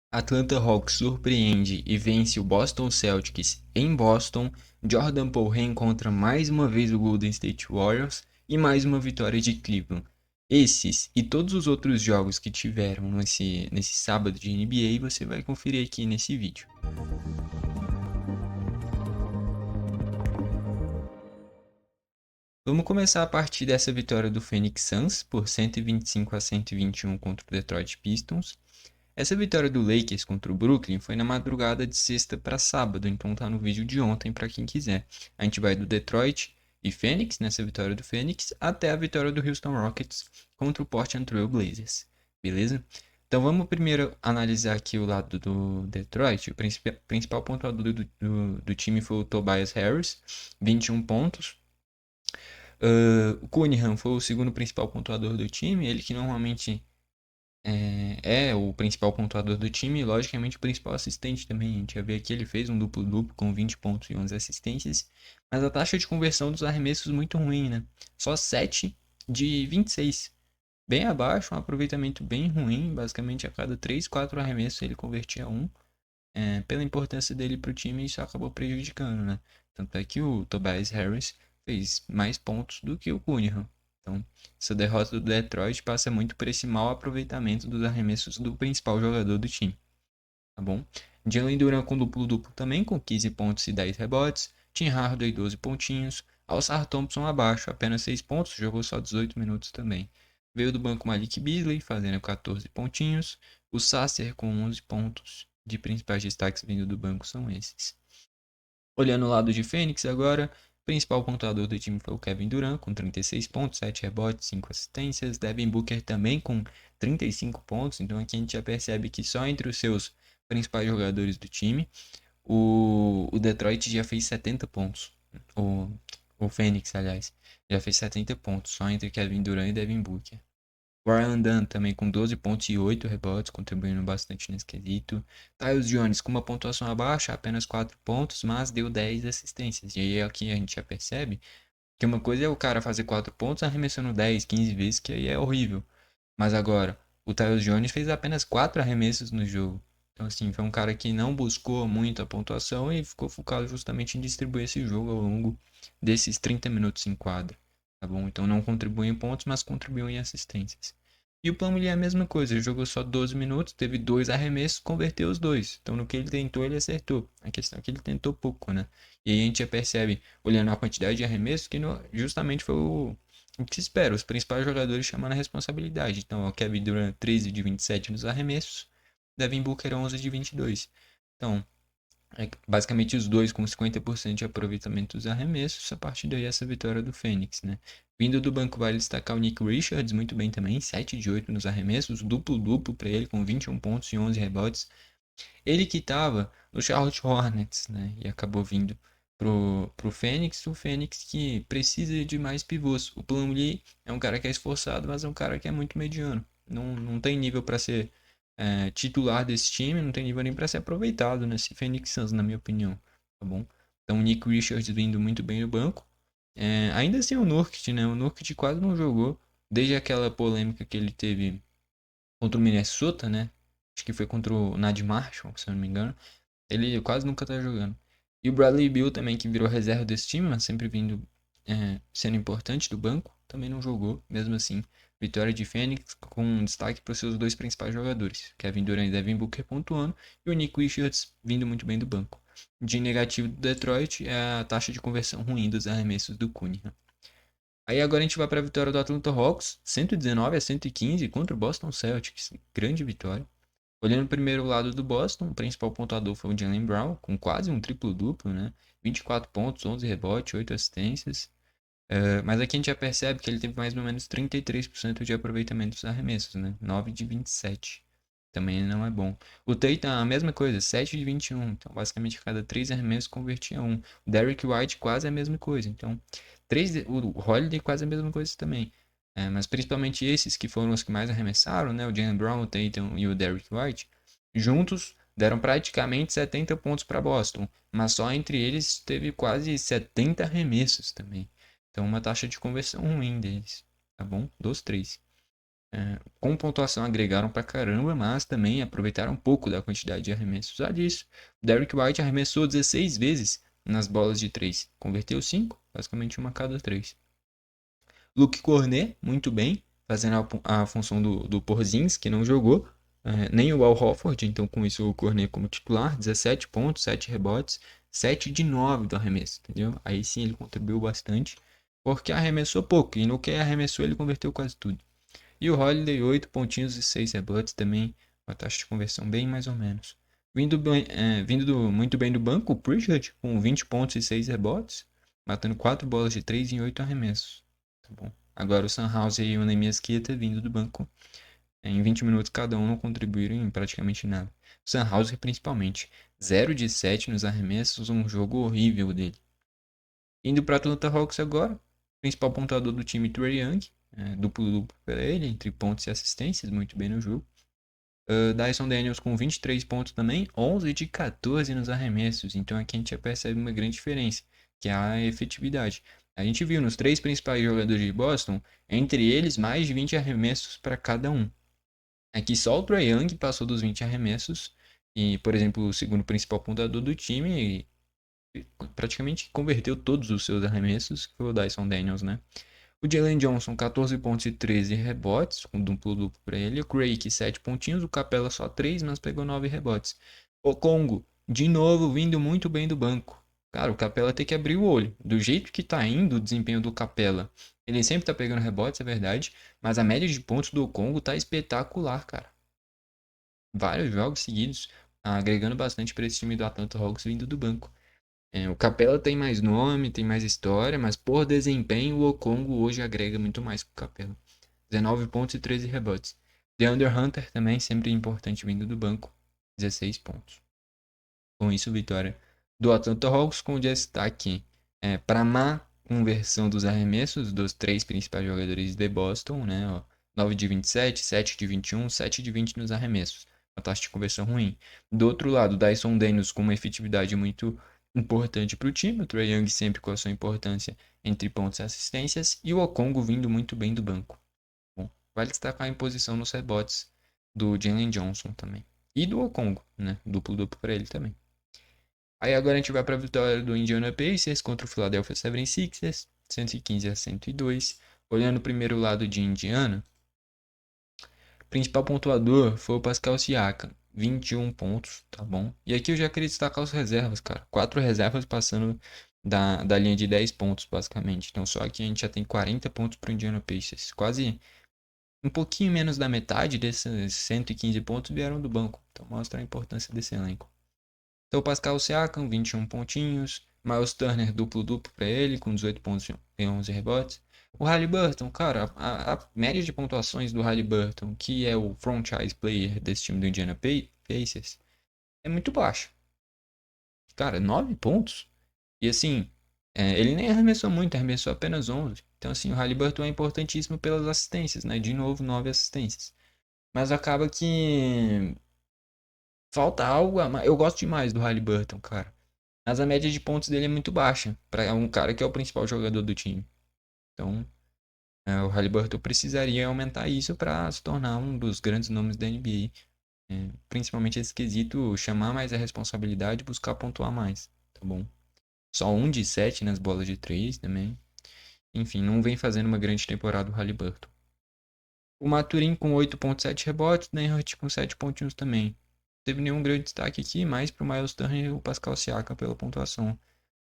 Atlanta Hawks surpreende e vence o Boston Celtics em Boston. Jordan Poole reencontra mais uma vez o Golden State Warriors e mais uma vitória de Cleveland. Esses e todos os outros jogos que tiveram nesse sábado de NBA você vai conferir aqui nesse vídeo. Vamos começar a partir dessa vitória do Phoenix Suns por 125-121 contra o Detroit Pistons. Essa vitória do Lakers contra o Brooklyn foi na madrugada de sexta para sábado, então tá no vídeo de ontem para quem quiser. A gente vai do Detroit e Phoenix, nessa vitória do Phoenix, até a vitória do Houston Rockets contra o Portland Trail Blazers, beleza? Então vamos primeiro analisar aqui o lado do Detroit. O principal pontuador do time foi o Tobias Harris, 21 pontos. O Cunningham foi o segundo principal pontuador do time, ele que normalmente é o principal pontuador do time e, logicamente, o principal assistente também. A gente já vê aqui, ele fez um duplo-duplo com 20 pontos e 11 assistências, mas a taxa de conversão dos arremessos muito ruim, né? Só 7 de 26. Bem abaixo, um aproveitamento bem ruim. Basicamente, a cada 3, 4 arremessos ele convertia um. Pela importância dele para o time, isso acabou prejudicando, né? Tanto é que o Tobias Harris fez mais pontos do que o Cunningham. Então, essa derrota do Detroit passa muito por esse mau aproveitamento dos arremessos do principal jogador do time, tá bom? Jalen Duran com duplo-duplo também, com 15 pontos e 10 rebotes. Tim Hardaway 12 pontinhos. Alçar Thompson abaixo, apenas 6 pontos, jogou só 18 minutos também. Veio do banco Malik Beasley, fazendo 14 pontinhos. O Sasser com 11 pontos. De principais destaques vindo do banco são esses. Olhando o lado de Fênix agora, o principal pontuador do time foi o Kevin Durant, com 36 pontos, 7 rebotes, 5 assistências. Devin Booker também com 35 pontos. Então aqui a gente já percebe que só entre os seus principais jogadores do time, o Detroit já fez 70 pontos. O, o Fênix, aliás, já fez 70 pontos, só entre Kevin Durant e Devin Booker. Ryan Dunn também com 12 pontos e 8 rebotes, contribuindo bastante nesse quesito. Tyus Jones com uma pontuação abaixo, apenas 4 pontos, mas deu 10 assistências. E aí aqui a gente já percebe que uma coisa é o cara fazer 4 pontos arremessando 10, 15 vezes, que aí é horrível. Mas agora, o Tyus Jones fez apenas 4 arremessos no jogo. Então, assim, foi um cara que não buscou muito a pontuação e ficou focado justamente em distribuir esse jogo ao longo desses 30 minutos em quadra. Tá bom? Então, não contribuiu em pontos, mas contribuiu em assistências. E o Plumlee é a mesma coisa, ele jogou só 12 minutos, teve 2 arremessos, converteu os dois. Então, no que ele tentou, ele acertou. A questão é que ele tentou pouco, né? E aí a gente já percebe, olhando a quantidade de arremessos, que justamente foi o que se espera, os principais jogadores chamando a responsabilidade. Então, o Kevin Durant 13 de 27 nos arremessos, Devin Booker 11 de 22. Então, basicamente os dois com 50% de aproveitamento dos arremessos. A partir daí, essa vitória do Fênix, né? Vindo do banco, vale destacar o Nick Richards, muito bem também, 7 de 8 nos arremessos, duplo-duplo para ele, com 21 pontos e 11 rebotes. Ele que estava no Charlotte Hornets, né? E acabou vindo pro Fênix. O Fênix que precisa de mais pivôs. O Plumlee é um cara que é esforçado, mas é um cara que é muito mediano. Não tem nível para ser titular desse time, não tem nível nem para ser aproveitado nesse Phoenix Suns, na minha opinião. Tá bom? Então o Nick Richards vindo muito bem no banco. Ainda assim o Nurkic, né? O Nurkic quase não jogou. Desde aquela polêmica que ele teve contra o Minnesota, né? Acho que foi contra o Nad Marshall, se eu não me engano. Ele quase nunca tá jogando. E o Bradley Beal também, que virou reserva desse time, mas sempre vindo sendo importante do banco, também não jogou. Mesmo assim, vitória de Phoenix com destaque para os seus dois principais jogadores, Kevin Durant e Devin Booker pontuando, e o Nick Richards vindo muito bem do banco. De negativo do Detroit é a taxa de conversão ruim dos arremessos do Cunningham. Aí agora a gente vai para a vitória do Atlanta Hawks, 119-115 contra o Boston Celtics. Grande vitória. Olhando o primeiro lado do Boston, o principal pontuador foi o Jaylen Brown, com quase um triplo-duplo, né? 24 pontos, 11 rebotes, 8 assistências. Mas aqui a gente já percebe que ele teve mais ou menos 33% de aproveitamento dos arremessos, né? 9 de 27. Também não é bom. O Tatum, a mesma coisa, 7 de 21. Então, basicamente, a cada 3 arremessos convertia um. O Derrick White quase a mesma coisa. Então, o Holiday quase a mesma coisa também. Mas principalmente esses que foram os que mais arremessaram, né? O Jaylen Brown, o Tatum e o Derrick White, juntos deram praticamente 70 pontos para Boston. Mas só entre eles teve quase 70 arremessos também. Então, uma taxa de conversão ruim deles. Tá bom? Dos três. Com pontuação agregaram pra caramba, mas também aproveitaram um pouco da quantidade de arremessos. Já disso, Derrick White arremessou 16 vezes nas bolas de 3, converteu 5, basicamente uma a cada 3. Luke Cornet, muito bem, fazendo a função do Porzingis, que não jogou, nem o Al Horford, então com isso o Cornet como titular, 17 pontos, 7 rebotes, 7 de 9 do arremesso, entendeu? Aí sim ele contribuiu bastante, porque arremessou pouco, e no que arremessou ele converteu quase tudo. E o Holiday, 8 pontinhos e 6 rebotes também, uma taxa de conversão bem mais ou menos. Muito bem do banco, o Pritchard, com 20 pontos e 6 rebotes, matando 4 bolas de 3 em 8 arremessos. Tá bom. Agora o Sanhouse e o Nemiasqueta vindo do banco. Em 20 minutos cada um não contribuíram em praticamente nada. O Sanhouse principalmente. 0 de 7 nos arremessos, um jogo horrível dele. Indo para Atlanta Hawks agora. Principal pontuador do time, Trae Young. Duplo para ele, entre pontos e assistências, muito bem no jogo. Dyson Daniels com 23 pontos também, 11 de 14 nos arremessos. Então aqui a gente já percebe uma grande diferença, que é a efetividade. A gente viu nos 3 principais jogadores de Boston, entre eles mais de 20 arremessos para cada um. Aqui só o Trae Young passou dos 20 arremessos, e por exemplo o segundo principal pontuador do time praticamente converteu todos os seus arremessos, que foi o Dyson Daniels, né? O Jalen Johnson, 14 pontos e 13 rebotes, com duplo-duplo para ele. O Craig, 7 pontinhos. O Capela só 3, mas pegou 9 rebotes. O Congo, de novo, vindo muito bem do banco. Cara, o Capela tem que abrir o olho. Do jeito que tá indo o desempenho do Capela, ele sempre tá pegando rebotes, é verdade, mas a média de pontos do Congo tá espetacular, cara. Vários jogos seguidos, agregando bastante para esse time do Atlanta Hawks vindo do banco. O Capela tem mais nome, tem mais história, mas por desempenho o Okongo hoje agrega muito mais que o Capela. 19 pontos e 13 rebotes. DeAndre Hunter também, sempre importante vindo do banco, 16 pontos. Com isso, vitória do Atlanta Hawks com destaque para má conversão dos arremessos dos 3 principais jogadores de Boston, né? 9 de 27, 7 de 21, 7 de 20 nos arremessos. Uma taxa de conversão ruim. Do outro lado, Dyson Daniels com uma efetividade muito importante para o time. O Trae Young sempre com a sua importância entre pontos e assistências. E o Okongo vindo muito bem do banco. Bom, vale destacar a imposição nos rebotes do Jalen Johnson também. E do Okongo, né? Duplo-duplo para ele também. Aí agora a gente vai para a vitória do Indiana Pacers contra o Philadelphia 76ers, 115 a 102. Olhando o primeiro lado de Indiana, o principal pontuador foi o Pascal Siakam, 21 pontos, tá bom? E aqui eu já queria destacar os reservas, cara. 4 reservas passando da linha de 10 pontos, basicamente. Então só aqui a gente já tem 40 pontos para o Indiana Pacers. Quase um pouquinho menos da metade desses 115 pontos vieram do banco. Então mostra a importância desse elenco. Então, Pascal Siakam, 21 pontinhos. Miles Turner, duplo-duplo para ele, com 18 pontos e 11 rebotes. O Haliburton, cara, a média de pontuações do Haliburton, que é o franchise player desse time do Indiana Pacers, é muito baixa. Cara, 9 pontos. E assim, ele nem arremessou muito, arremessou apenas 11. Então, assim, o Haliburton é importantíssimo pelas assistências, né? De novo, 9 assistências. Mas acaba que falta algo a mais. Eu gosto demais do Haliburton, cara. Mas a média de pontos dele é muito baixa para um cara que é o principal jogador do time. Então, o Haliburton precisaria aumentar isso para se tornar um dos grandes nomes da NBA. Principalmente esse quesito, chamar mais a responsabilidade e buscar pontuar mais, tá bom? Só 1 de 7 nas bolas de 3 também. Enfim, não vem fazendo uma grande temporada o Haliburton. O Maturin com 8.7 rebotes, o Nembhard com 7 pontinhos também. Não teve nenhum grande destaque aqui, mais para o Miles Turner e o Pascal Siakam pela pontuação.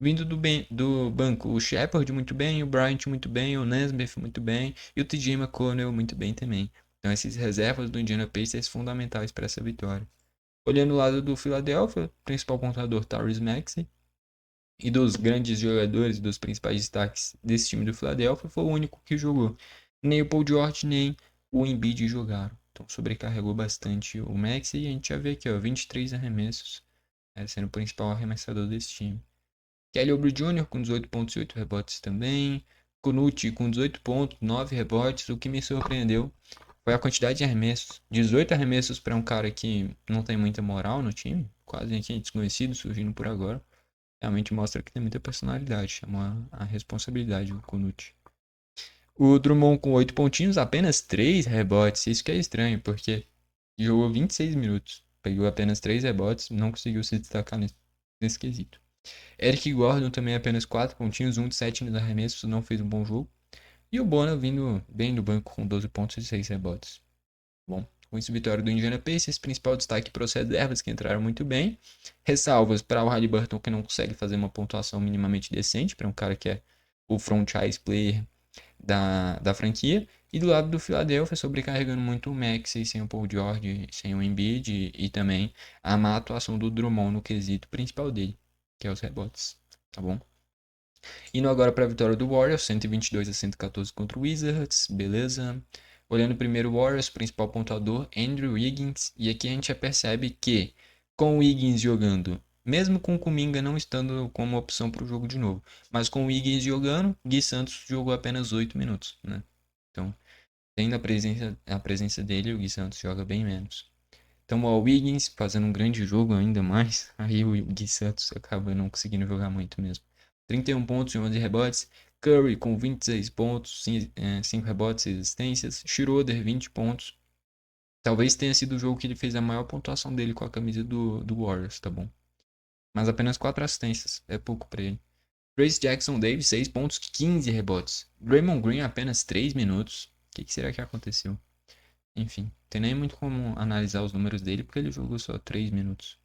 Vindo do banco, o Shepard muito bem, o Bryant muito bem, o Nesmith muito bem e o TJ McConnell muito bem também. Então esses reservas do Indiana Pacers fundamentais para essa vitória. Olhando o lado do Philadelphia, principal pontuador Tyrese Maxey, e dos grandes jogadores, dos principais destaques desse time do Philadelphia, foi o único que jogou. Nem o Paul George, nem o Embiid jogaram. Então sobrecarregou bastante o Maxey e a gente já vê aqui, ó, 23 arremessos, sendo o principal arremessador desse time. Kelly Oubre Jr. com 18 pontos e 8 rebotes também. Kunucci com 18 pontos, 9 rebotes. O que me surpreendeu foi a quantidade de arremessos. 18 arremessos para um cara que não tem muita moral no time. Quase aqui desconhecido, surgindo por agora. Realmente mostra que tem muita personalidade. Chama a responsabilidade o Kunucci. O Drummond com 8 pontinhos, apenas 3 rebotes. Isso que é estranho, porque jogou 26 minutos. Pegou apenas 3 rebotes, não conseguiu se destacar nesse quesito. Eric Gordon também apenas 4 pontinhos, 1 de 7 nos arremessos, não fez um bom jogo. E o Bona vindo bem do banco com 12 pontos e 6 rebotes. Bom, com isso, vitória do Indiana Pacers. Principal destaque para os reservas que entraram muito bem. Ressalvas para o Haliburton, que não consegue fazer uma pontuação minimamente decente, para um cara que é o franchise player da franquia. E do lado do Philadelphia, sobrecarregando muito o Maxey, sem o Paul George, sem o Embiid e também a má atuação do Drummond no quesito principal dele, que é os rebotes, tá bom? Indo agora para a vitória do Warriors, 122-114 contra o Wizards, beleza? Olhando primeiro o Warriors, principal pontuador, Andrew Wiggins, e aqui a gente já percebe que com o Wiggins jogando, mesmo com o Kuminga não estando como opção para o jogo de novo, mas com o Wiggins jogando, Gui Santos jogou apenas 8 minutos, né? Então, tendo a presença dele, o Gui Santos joga bem menos. Então, o Wiggins fazendo um grande jogo ainda mais, aí o Gui Santos acaba não conseguindo jogar muito mesmo. 31 pontos e 11 rebotes. Curry com 26 pontos, 5 rebotes e assistências. Schroeder, 20 pontos. Talvez tenha sido o jogo que ele fez a maior pontuação dele com a camisa do Warriors, tá bom? Mas apenas 4 assistências, é pouco pra ele. Trace Jackson Davis, 6 pontos, 15 rebotes. Draymond Green, apenas 3 minutos. O que será que aconteceu? Enfim, tem nem muito como analisar os números dele, porque ele jogou só 3 minutos.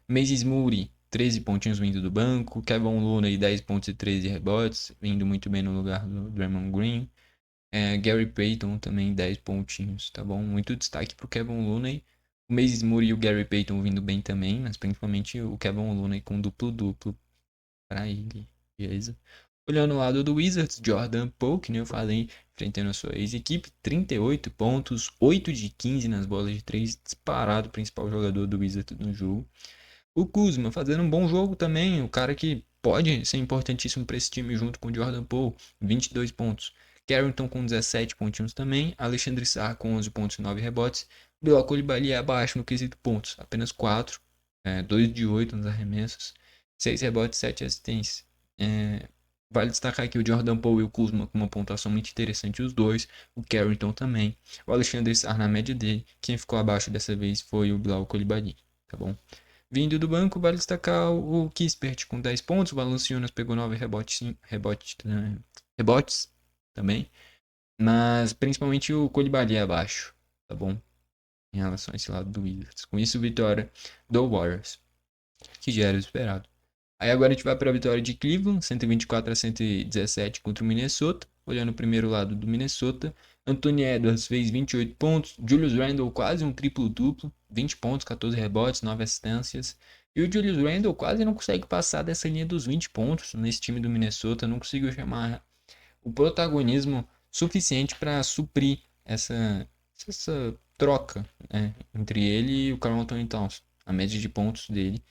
Moses Moody, 13 pontinhos vindo do banco. Kevin Looney, 10 pontos e 13 rebotes, vindo muito bem no lugar do Draymond Green. Gary Payton também 10 pontinhos, tá bom? Muito destaque pro Kevin Looney. O Moses Moody e o Gary Payton vindo bem também, mas principalmente o Kevin Looney com duplo-duplo para ele, beleza? Olhando o lado do Wizards, Jordan Poole, que nem eu falei, enfrentando a sua ex-equipe, 38 pontos, 8 de 15 nas bolas de 3, disparado o principal jogador do Wizards no jogo. O Kuzma fazendo um bom jogo também, o cara que pode ser importantíssimo para esse time junto com o Jordan Poole, 22 pontos. Carrington com 17 pontinhos também, Alexandre Sarr com 11 pontos e 9 rebotes. Bilal Coulibaly é abaixo no quesito pontos, apenas 4, 2 de 8 nos arremessos, 6 rebotes, 7 assistências. Vale destacar aqui o Jordan Poole e o Kuzma com uma pontuação muito interessante, os dois, o Carrington também. O Alexandre Sarr na média dele, quem ficou abaixo dessa vez foi o Bilal Coulibaly, tá bom? Vindo do banco, vale destacar o Kispert com 10 pontos. O Valanciunas pegou 9 rebotes também. Mas principalmente o Coulibaly abaixo, tá bom? Em relação a esse lado do Wizards. Com isso, vitória do Warriors, que já era esperado. Aí agora a gente vai para a vitória de Cleveland, 124-117 contra o Minnesota. Olhando o primeiro lado do Minnesota, Anthony Edwards fez 28 pontos, Julius Randle quase um triplo-duplo, 20 pontos, 14 rebotes, 9 assistências. E o Julius Randle quase não consegue passar dessa linha dos 20 pontos nesse time do Minnesota, não conseguiu chamar o protagonismo suficiente para suprir essa troca, né, entre ele e o Karl Anthony Towns. A média de pontos dele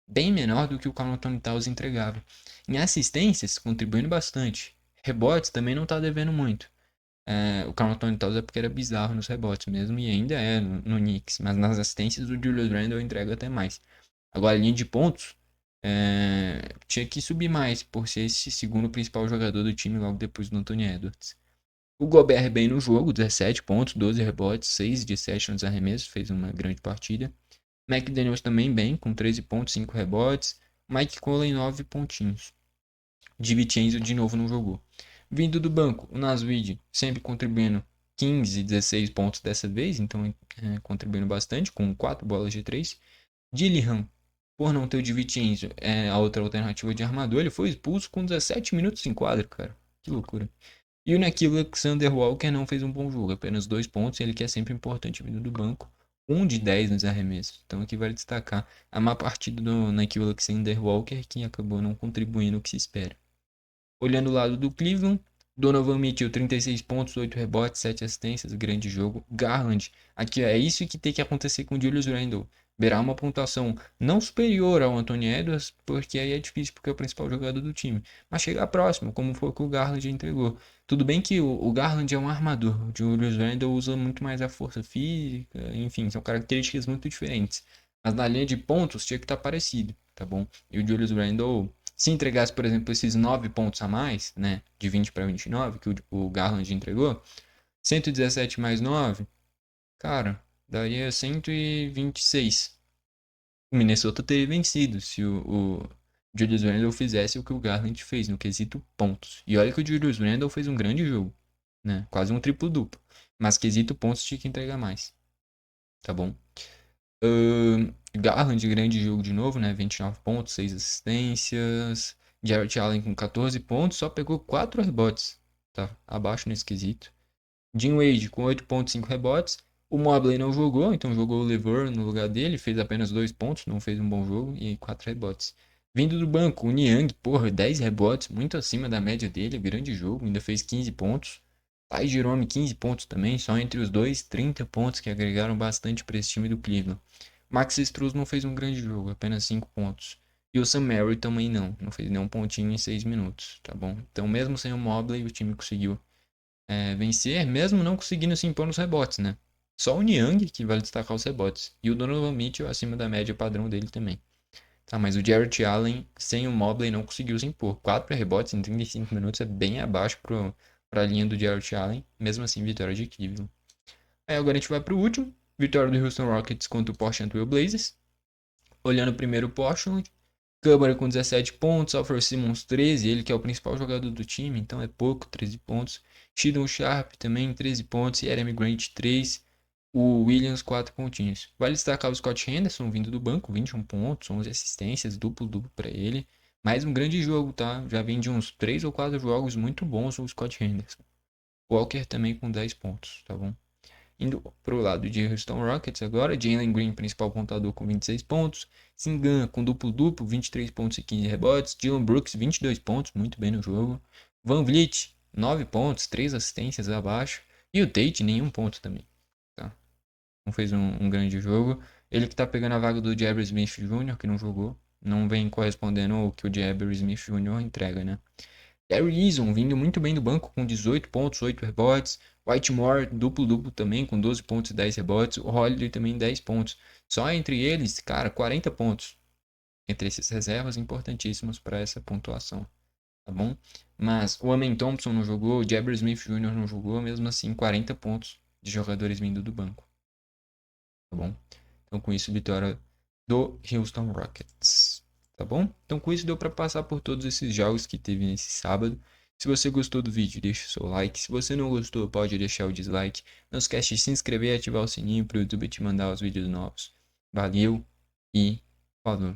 bem menor do que o Karl Anthony Towns entregava. Em assistências, contribuindo bastante. Rebotes também não está devendo muito. O Karl Anthony Towns é porque era bizarro nos rebotes mesmo, e ainda é no Knicks. Mas nas assistências o Julius Randle entrega até mais. Agora, a linha de pontos tinha que subir mais, por ser esse segundo principal jogador do time logo depois do Anthony Edwards. O Gobert bem no jogo, 17 pontos, 12 rebotes, 6 de 7 nos arremessos, fez uma grande partida. McDaniels também bem, com 13 pontos, 5 rebotes. Mike Conley, 9 pontinhos. DiVincenzo de novo não jogou. Vindo do banco, o Naz Reid sempre contribuindo 15, 16 pontos dessa vez, então contribuindo bastante, com 4 bolas de 3. Dillingham, por não ter o DiVincenzo, a outra alternativa de armador, ele foi expulso com 17 minutos em quadro, cara. Que loucura. E o Nickeil Alexander-Walker não fez um bom jogo, apenas 2 pontos, ele que é sempre importante vindo do banco. 1 de 10 nos arremessos. Então aqui vale destacar a má partida do Nickeil Alexander-Walker, que acabou não contribuindo o que se espera. Olhando o lado do Cleveland, Donovan Mitchell, 36 pontos, 8 rebotes, 7 assistências, grande jogo. Garland, aqui é isso que tem que acontecer com o Julius Randle. Verá uma pontuação não superior ao Anthony Edwards, porque aí é difícil, porque é o principal jogador do time. Mas chegar próximo, como foi o que o Garland entregou. Tudo bem que o Garland é um armador, o Julius Randle usa muito mais a força física, enfim, são características muito diferentes. Mas na linha de pontos tinha que estar parecido, tá bom? E o Julius Randle Se entregasse, por exemplo, esses 9 pontos a mais, né, de 20 para 29, que o Garland entregou, 117 mais 9, cara, daria 126. O Minnesota teria vencido se o Julius Randle fizesse o que o Garland fez no quesito pontos. E olha que o Julius Randle fez um grande jogo, né? Quase um triplo-duplo. Mas quesito pontos tinha que entregar mais, tá bom? Garland, grande jogo de novo, né? 29 pontos, 6 assistências. Jarrett Allen com 14 pontos, só pegou 4 rebotes, tá? Abaixo nesse quesito. Jim Wade com 8,5 rebotes. O Mobley não jogou, então jogou o LeVert no lugar dele, fez apenas 2 pontos, não fez um bom jogo e 4 rebotes. Vindo do banco, o Niang, porra, 10 rebotes, muito acima da média dele, grande jogo, ainda fez 15 pontos. Ty Jerome 15 pontos também, só entre os dois, 30 pontos que agregaram bastante para esse time do Cleveland. Max Strus não fez um grande jogo, apenas 5 pontos. E o Sam Merrill também não fez nenhum pontinho em 6 minutos, tá bom? Então mesmo sem o Mobley, o time conseguiu vencer, mesmo não conseguindo se impor nos rebotes, né? Só o Niang que vale destacar os rebotes. E o Donovan Mitchell acima da média padrão dele também. Tá, mas o Jarrett Allen sem o Mobley não conseguiu se impor. 4 rebotes em 35 minutos é bem abaixo para a linha do Jarrett Allen. Mesmo assim, vitória de Cleveland. Aí agora a gente vai para o último. Vitória do Houston Rockets contra o Portland Trail Blazers. Olhando primeiro o Portland. Câmara com 17 pontos, Alfred Simmons 13, ele que é o principal jogador do time, então é pouco, 13 pontos. Sheldon Sharp também 13 pontos, Jeremy Grant 3, o Williams 4 pontinhos. Vale destacar o Scott Henderson vindo do banco, 21 pontos, 11 assistências, duplo para ele. Mais um grande jogo, tá? Já vem de uns 3 ou 4 jogos muito bons o Scott Henderson. Walker também com 10 pontos, tá bom? Indo para o lado de Houston Rockets agora, Jalen Green, principal pontuador com 26 pontos. Singan com duplo-duplo, 23 pontos e 15 rebotes. Dylan Brooks, 22 pontos, muito bem no jogo. Van Vliet, 9 pontos, 3 assistências abaixo. E o Tate, nenhum ponto também. Tá? Não fez um grande jogo. Ele que tá pegando a vaga do Jabari Smith Jr., que não jogou. Não vem correspondendo ao que o Jabari Smith Jr. entrega, né? Gary Eason vindo muito bem do banco com 18 pontos, 8 rebotes. Whitmore duplo-duplo também com 12 pontos e 10 rebotes. O Holiday também 10 pontos. Só entre eles, cara, 40 pontos. Entre esses reservas importantíssimos para essa pontuação, tá bom? Mas o Amen Thompson não jogou, o Jabari Smith Jr. não jogou, mesmo assim 40 pontos de jogadores vindo do banco, tá bom? Então com isso, vitória do Houston Rockets. Tá bom? Então com isso deu para passar por todos esses jogos que teve nesse sábado. Se você gostou do vídeo, deixa o seu like. Se você não gostou, pode deixar o dislike. Não esquece de se inscrever e ativar o sininho para o YouTube te mandar os vídeos novos. Valeu e falou!